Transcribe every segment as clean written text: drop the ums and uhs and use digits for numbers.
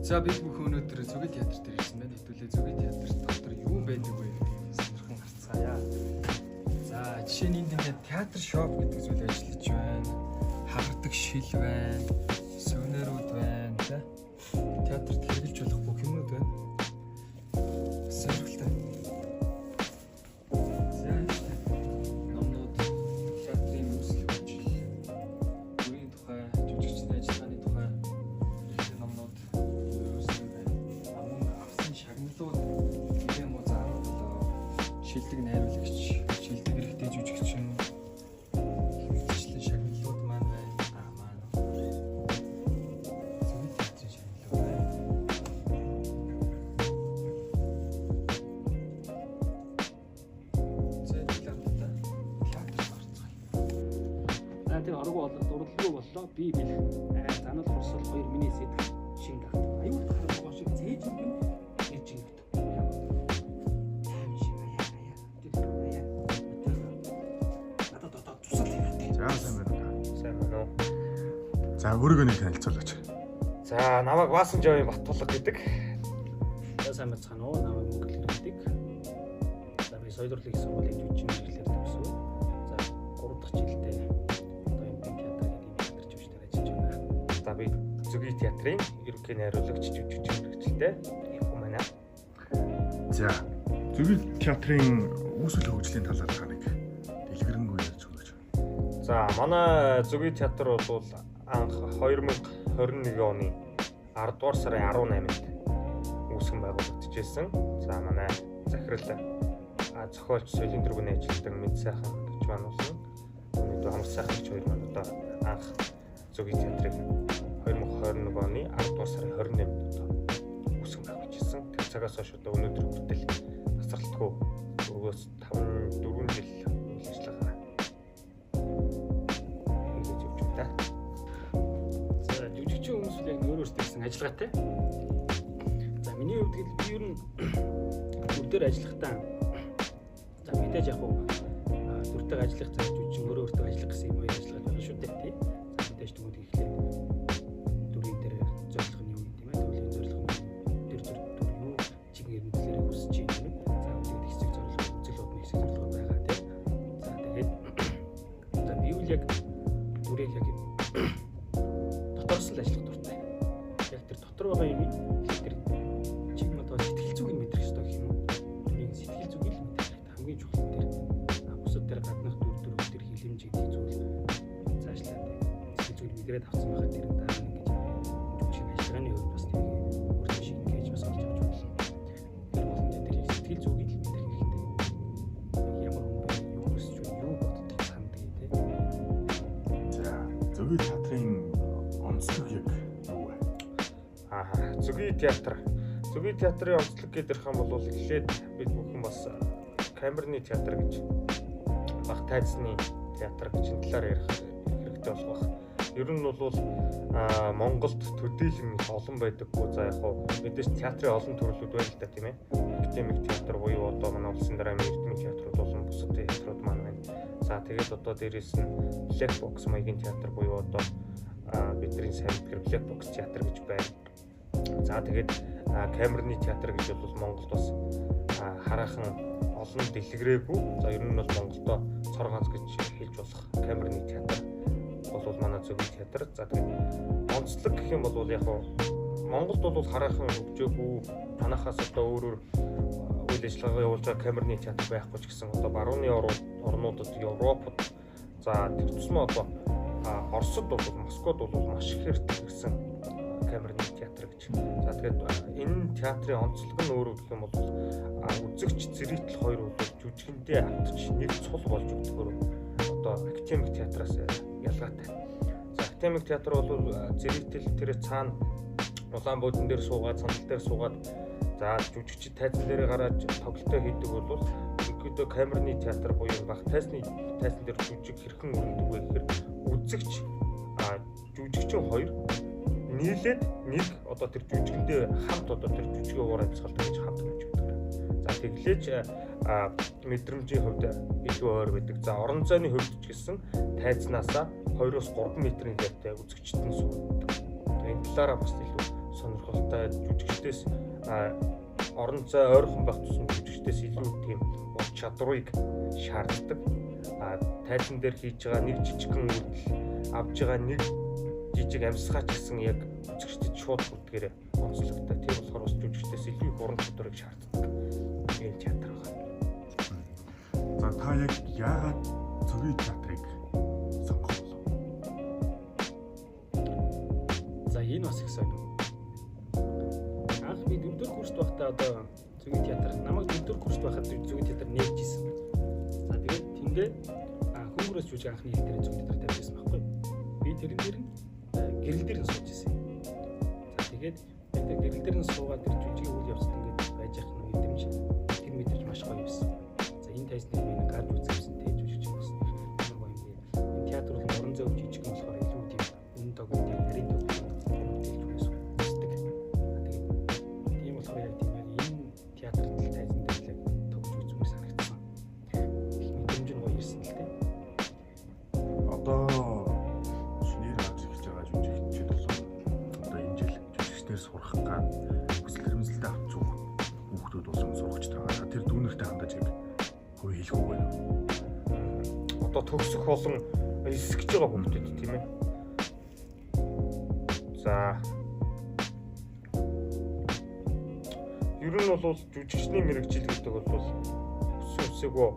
За бид бүхэн өнөөдөр Зүгийн театр дээр ирсэн байна. Хэдүүлээ Зүгийн театр дотор юу байдаг вэ гэдгийг сонирхон харцгаая. За жишээ нь энд ингээд театр шоп гэдэг зүйл ажиллаж байна. Хагардаг шил байна. Сувенирууд байна, тэ. Театрт хэрэглэж болох бүх юмнууд байна. Сонирхолтой. За номнууд театрын үүсэл ажил. Бүрийн тухай, жүжигчдийн ажиллагааны тухай номнууд ерөөсөө байна. Амун авсан шагналууд юм уу заавал шилдэг найруулагч, шилдэг хэрэгтэй жүжигчин хөвчлэн шагналууд маань байна. Маань. Зүгийн театрын шагналууд байна. Тэр орго дурлалгүй боллоо. Би бэлэх. Занал хурсал хоёр миний сэтгэл шин гагт. Аюул харахгүй шиг цээж өгөн хийж өгдөг. Тайм шиг аяа. Надад тусал хэрэгтэй. За сайн байна. Сайн байна уу? За өөрийгөө нэг танилцуулаач. За намайг Баасан Жавын Баттулга гэдэг. За сайн бацхан уу. Намайг Мөнгөл гэдэг. За би соёлын их сургуулийн жүжигчин мэдлэлээр төгсөв. За 3 дахь жилдээ одоо энэ театр гэдэг юм театрч өвчтөр ажиллаж байна. За би Зүгийн театрын ерөнхий найруулагч жүжигчин мэргэжилтэй юм байна. За Зүгийн театрын үүсэл хөгжлийн талаар та нэг дэлгэрэнгүй ярьж өгөөч. За манай Зүгийн театр бол анх 2021 оны 10 дугаар сарын 18-нд үүсгэн байгуулагдчихсэн. За манай захирал зохиолч соёлын тэргүүний ажилтан мэд сайхан гэж маань болсон. Өнөөдөр амар сайхан гэж хоёр маань одоо анх Зүгийн театрыг 2021 оны 10 дугаар сарын 28-нд одоо үүсгэн байгуулчихсан. Тэр цагаас хойш одоо өнөөдөр хүртэл тасралтгүй 4-5 4 жил үйл ажиллагаа хийж явж байна. За жүжигчин хүмүүс яг өөрөөсөө гэсэн ажиллагаатай. За миний хувьд би ер нь бүрдээр ажиллахдаа за мэдээж яг бүрдээр ажиллах цаг жүжигчин өөрөөсөө ажиллах гэсэн юм уу ажиллагаа байна шүү дээ тий. За мэдээж төгөөд ихлээр дүрийн дээр зорилго нь юу юм тийм ээ. Төрлийн зорилго нь тэр төр юу чигээр мэдлэрээ хүсэж юм тийм ээ. За үгээд хэсэг зорилго үзэл бодны хэсэг зорилго байгаа тий. За тэгээд за би үл яг дүрийг яг дотоос л ажиллах дуртай. Яг тэр дотор байгаа юм тэр чиг модоо сэтгэл зүгийг мэдрэх хэрэгтэй гэх юм уу? Дүрийн сэтгэл зүгийг л мэдрэх хамгийн чухал тэр бусад тэр гаднах дүр тэр хилэмжийг зүйл цаашлаа сэтгэл зүгийг мэдрээд авсан байхад тэр дараа нь ингэж жүжиг ажиллагааны хувьд бас тэр өөртөө шиг ингэж бас олж авч болно. Тэр болон тэр сэтгэл зүгийг л мэдрэх хэрэгтэй. Ямар хүн бэ? Юу хүсэж байна? Юу боддог санддаг тий. За Зүгийн театрын онцлог яг юу вэ? Зүгийн театр. Зүгийн театрын онцлог гэдэг юм бол эхлээд бид бүхэн бас камерны театр гэж баг тайзны театр гэж энэ талаар ярих хэрэгтэй болох баг. Ер нь бол Монголд төдийлөн их олон байдаггүй. За яг хоо мэдээж театрын олон төрлүүд байна л да тийм ээ. Академик театр буюу одоо манай улсын дарааны эрдэмтний театрууд болон бусад театрууд маань байна. За тэгээд одоо дээрээс нь Black Box маягийн театр буюу одоо бидний сайн мэдгээр Black Box театр гэж байна. За тэгээд камерны театр гэж бол Монголд бас хараахан олон дэлгэрээгүй. За ер нь бол Монголдо цор ганц гэж хэлж болох камерны театр бол манай Зүгийн театр. За тэгээд онцлог гэх юм бол яг Монголд бол хараахан хөгжөөгүй манайхаас одоо өөрөөр үйл ажиллагаа явуулж байгаа камерны театр байхгүй ч гэсэн одоо барууны орнуудад Европод за тэр тусмаа одоо Оросд бол Москвад бол маш их хэрэгсэн камерны театр гэж. За тэгээд энэ театрын онцлог нь өөрөө гэх юм бол үзэгч зэрэгтэл хоёр бол жүжигэндээ автч нэг цул болж өгдөгөөр одоо академик театраас ялгаатай. За академик театр бол зэрэгтэл тэр цаана улаан буудан дээр суугаад сандал дээр суугаад за жүжигчид тайзан дээр гараад тоглолтоо хийдэг бол ерөнхийдөө камерны театр буюу баг тайзан дээр жүжиг хэрхэн өрнөдөг вэ гэхээр үзэгч жүжигчин хоёр нийлээд нэг одоо тэр жүжигэндээ хамт одоо тэр жүжигээ уур амьсгалдаг гэж хамт үздэг. За тэглээж мэдрэмжийн хувьд илүү ойр байдаг. За орон зайны хувьд ч гэсэн тайзнаасаа 2-3 метрийн зайтай үзэгчтэн суудаг. Энэ талаараа бас илүү сонирхолтой жүжигчдээс орон зай ойрхон байх тусам жүжигчдээс илүү тийм ур чадварыг шаарддаг. Тайлан дээр хийж байгаа нэг жижигхэн үйлдэл авж байгаа нэг жижиг амьсгаач гэсэн яг үзэгчдэд шууд бүрдгээрээ онцлогтой. Тийм болохоор бас жүжигчдээс илүү их уран чадварыг шаарддаг. Энэ театр байна. За та яг яагаад цогын театрыг сонгох болов? За энэ бас их сонир. Анх би 4-р курст байхдаа одоо цогын театр намайг 4-р курст байхад цогын театр нээжсэн. За тэгээд тэндээ хүмүүрээс жүжиг анхны хэл дээр цогын театр тавьжсэн байхгүй. Би тэрэн дээр нь гэрэл дээр нь сууж ирсэн. За тэгээд гэрэл дээр нь суугаад тэр жүжигийн үйл явцад ингээд байж явах нь мэдрэмж тэр мэдрэмж маш гоё байсан. За энэ тайзныг би гарч үзсэн тийм жүжигч байсан. Тэр гоё юм би. Энэ театр бол орон зай жижиг юм болохоор илүү тийм үнэн тогтмол тийм нарийн тогтмол тийм болохоор яг тийм яг энэ театрт тайзан дээр л тогтж үзмээр санагдсан. Мэдрэмж нь гоё ирсэн л тийм. Одоо шинээр гарч эхэлж байгаа жүжигчид бол одоо энэ жил жүжигчдээр сурах гад хүсэл эрмэлзэлтэй авч байгаа хүүхдүүд болсон сурагчд байгаа. Тэр дүүнэртэй хандаж яг хөө хэлэх үг байна. Одоо төгсөх болон эсгэж байгаа хүүхдүүд тийм ээ. За ер нь бол жүжигчний мэрэгжил гэдэг бол өсөөгөө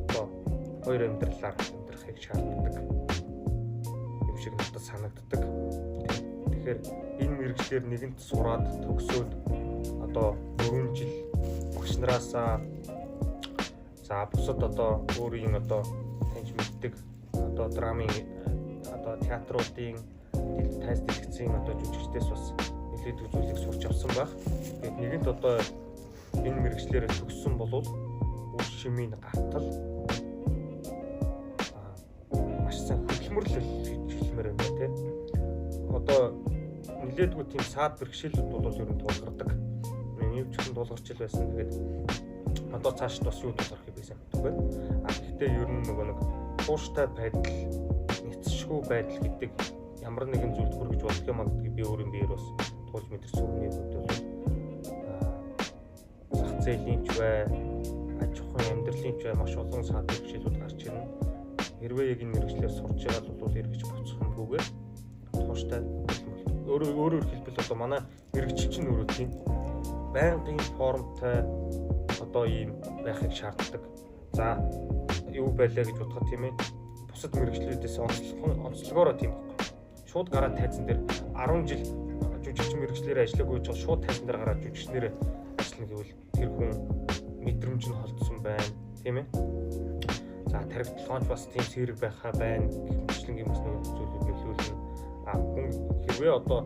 одоо хоёр амьдралаар амьдрахыг шаарддаг юм шиг надад санагддаг. Тэгэхээр энэ мэрэгчлэр нэгэнт сураад төгсөөд одоо 4 жил багш нараасаа за бусад одоо өөрийн одоо таньж мэддэг одоо драмын одоо театруудын тайз дэлгэцийн одоо жүжигчдээс бас нэлээд зүйлийг сурч авсан байх. Тэгээд нэгэнт одоо энэ мэрэгчлэрээ төгссөн бол үр шимийн гатал маш сайн хөдөлмөрлөл гэж хэлмээр байна тийм. Одоо нэлээдгүй тийм саад бэрхшээлүүд бол ер нь тулгардаг. Миний ч гэсэн тулгарч байсан. Тэгээд одоо цааш бас юу тулгарх юм бэ гэдэг байна. Гэхдээ ер нь нөгөө нэг тууштай байдал, нэцшгүй байдал гэдэг ямар нэгэн зүйлд хүргэж болох юм аа гэдгийг би өөрийн биеэр бас туулж мэдэрсэн хүний хувьд бол зах зээлийн ч бай, аж ахуйн амьдралын ч бай маш олон саад бэрхшээлүүд гарч ирнэ. Хэрвээ яг энэ мэргэжлээр сурж байгаа бол эргэж буцахгүйгээр тууштай өөрөөр хэлбэл одоо манай мэргэжил чинь өөрөө тийм байнгын формтой одоо ийм байхыг шаарддаг. За юу байлаа гэж бодоход тийм ээ. Бусад мэргэжлүүдээс онцлогоороо тийм байхгүй. Шууд гараад тайзан дээр 10 жил жүжигч мэргэжлэрээ ажиллаагүй ч шууд тайзан дээр гараад жүжигчнэрээ ажиллана гэвэл тэр хүн мэдрэмж нь холдсон байна, тийм ээ. За тархитлагч бас тийм сэрэг байхаа байна гэх мэтлэнгийн бас нэг зүйлүүд нөлөөлнө. Хүн хэрвээ одоо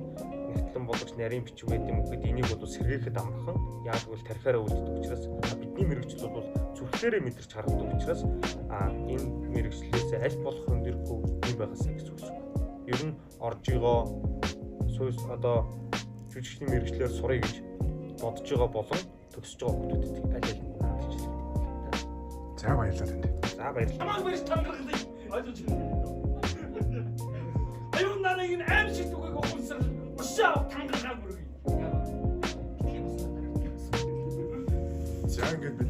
нэгтлэн болгож нарийн бичиг байд юм уу гэд энийг бол сэргээхэд амархан яг л тархиараа үлддэг учраас бидний мэргэжил бол зүрхлээрээ мэдэрч харагддаг учраас энэ мэргэжлээс аль болох өндөргүй юм байгаасаа гэж үзэж байна. Ер нь орж байгаа сүйс одоо жүжигчний мэргэжлээр сурах гэж бодож байгаа болон төгсөж байгаа хүмүүсд аль аль нь хандж байна. За баярлалаа танд. За баярлалаа. Намайг барьж тангархлаа. Ойлгож байна. Аюун нарыг нь аим шиг түгээг ухамсар ушаа тангархаа бүргүй. За ингээд бид